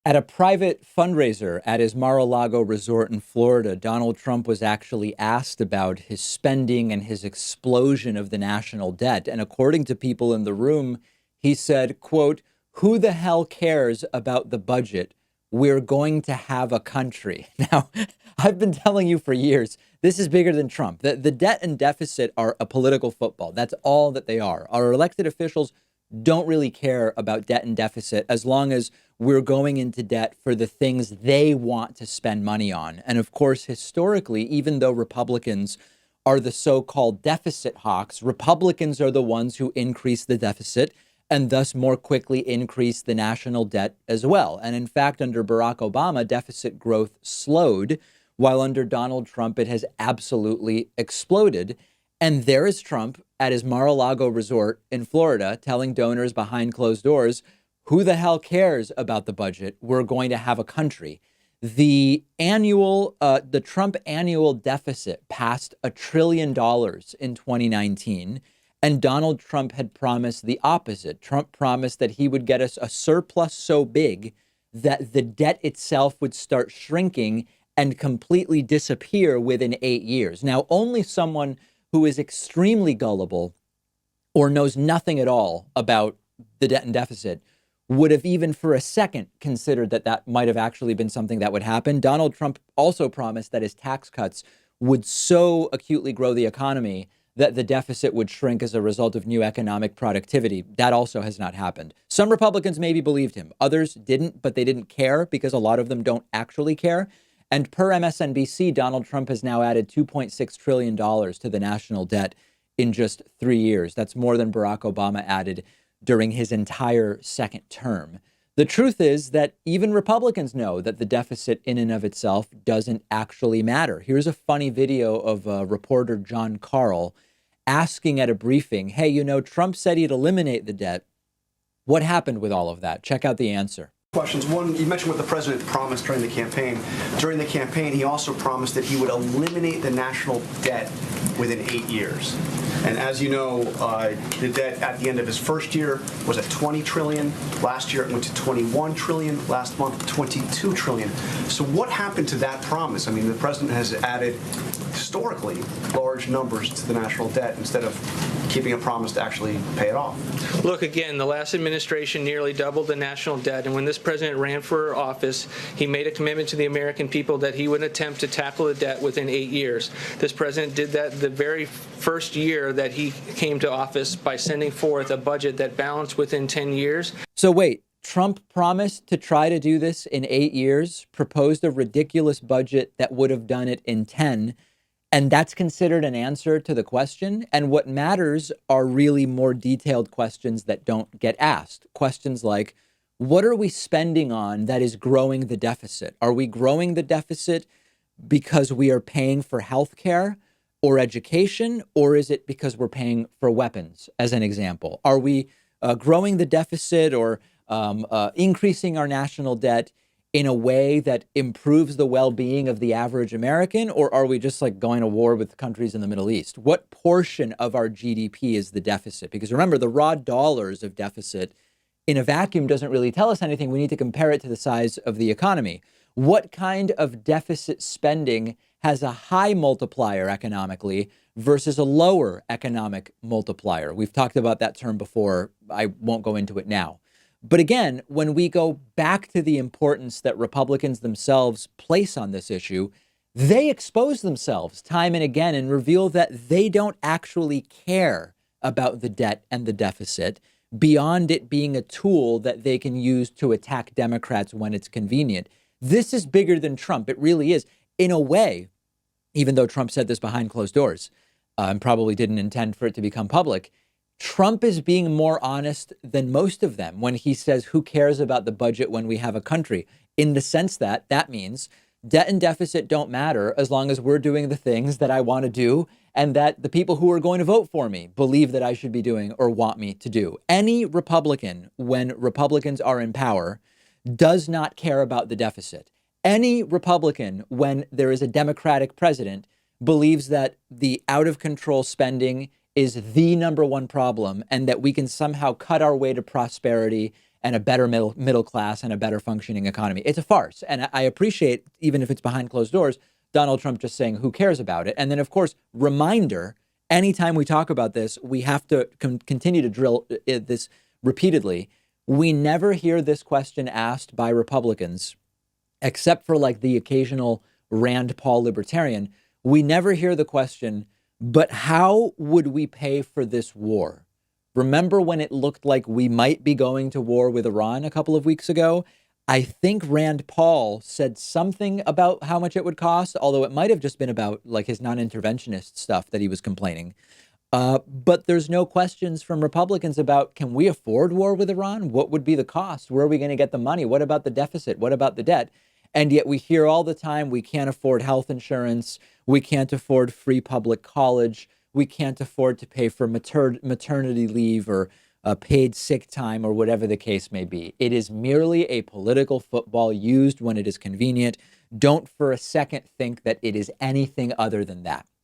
At a private fundraiser at his Mar-a-Lago resort in Florida, Donald Trump was actually asked about his spending and his explosion of the national debt. And according to people in the room, he said, quote, "Who the hell cares about the budget? We're going to have a country." Now, I've been telling you for years, this is bigger than Trump. The debt and deficit are a political football. That's all that they are. Our elected officials don't really care about debt and deficit as long as we're going into debt for the things they want to spend money on. And of course, historically, even though Republicans are the so-called deficit hawks, Republicans are the ones who increase the deficit and thus more quickly increase the national debt as well. And in fact, under Barack Obama, deficit growth slowed, while under Donald Trump, it has absolutely exploded. And there is Trump at his Mar-a-Lago resort in Florida telling donors behind closed doors, who the hell cares about the budget? We're going to have a country. The Trump annual deficit passed $1 trillion in 2019. And Donald Trump had promised the opposite. Trump promised that he would get us a surplus so big that the debt itself would start shrinking and completely disappear within 8 years. Now, only someone who is extremely gullible or knows nothing at all about the debt and deficit would have even for a second considered that that might have actually been something that would happen. Donald Trump also promised that his tax cuts would so acutely grow the economy that the deficit would shrink as a result of new economic productivity. That also has not happened. Some Republicans maybe believed him. Others didn't, but they didn't care because a lot of them don't actually care. And per MSNBC, Donald Trump has now added $2.6 trillion to the national debt in just 3 years. That's more than Barack Obama added during his entire second term. The truth is that even Republicans know that the deficit in and of itself doesn't actually matter. Here's a funny video of reporter John Carl asking at a briefing, hey, you know, Trump said he'd eliminate the debt. What happened with all of that? Check out the answer. Questions. One, you mentioned what the president promised during the campaign. During the campaign, he also promised that he would eliminate the national debt within 8 years. And as you know, the debt at the end of his first year was at $20 trillion. Last year, it went to $21 trillion. Last month, $22 trillion. So what happened to that promise? I mean, the president has added historically large numbers to the national debt instead of keeping a promise to actually pay it off. Look, again, the last administration nearly doubled the national debt. And when this president ran for office, he made a commitment to the American people that he would attempt to tackle the debt within 8 years. This president did that the very first year that he came to office by sending forth a budget that balanced within 10 years. So wait, Trump promised to try to do this in 8 years, proposed a ridiculous budget that would have done it in 10. And that's considered an answer to the question. And what matters are really more detailed questions that don't get asked. Questions like, what are we spending on that is growing the deficit? Are we growing the deficit because we are paying for healthcare or education, or is it because we're paying for weapons, as an example? Are we growing the deficit or increasing our national debt in a way that improves the well-being of the average American, or are we just like going to war with countries in the Middle East? What portion of our GDP is the deficit? Because remember, the raw dollars of deficit in a vacuum doesn't really tell us anything. We need to compare it to the size of the economy. What kind of deficit spending has a high multiplier economically versus a lower economic multiplier? We've talked about that term before. I won't go into it now. But again, when we go back to the importance that Republicans themselves place on this issue, they expose themselves time and again and reveal that they don't actually care about the debt and the deficit beyond it being a tool that they can use to attack Democrats when it's convenient. This is bigger than Trump. It really is. In a way, even though Trump said this behind closed doors and probably didn't intend for it to become public, Trump is being more honest than most of them when he says, who cares about the budget when we have a country? In the sense that that means debt and deficit don't matter as long as we're doing the things that I want to do and that the people who are going to vote for me believe that I should be doing or want me to do. Any Republican, when Republicans are in power, does not care about the deficit. Any Republican, when there is a Democratic president, believes that the out of control spending is the number one problem and that we can somehow cut our way to prosperity and a better middle class and a better functioning economy. It's a farce. And I appreciate, even if it's behind closed doors, Donald Trump just saying, who cares about it? And then, of course, reminder, anytime we talk about this, we have to continue to drill this repeatedly. We never hear this question asked by Republicans, except for like the occasional Rand Paul libertarian. We never hear the question, but how would we pay for this war? Remember when it looked like we might be going to war with Iran a couple of weeks ago? I think Rand Paul said something about how much it would cost, although it might have just been about like his non-interventionist stuff that he was complaining. But there's no questions from Republicans about, can we afford war with Iran? What would be the cost? Where are we going to get the money? What about the deficit? What about the debt? And yet we hear all the time, we can't afford health insurance. We can't afford free public college. We can't afford to pay for maternity leave or paid sick time or whatever the case may be. It is merely a political football used when it is convenient. Don't for a second think that it is anything other than that.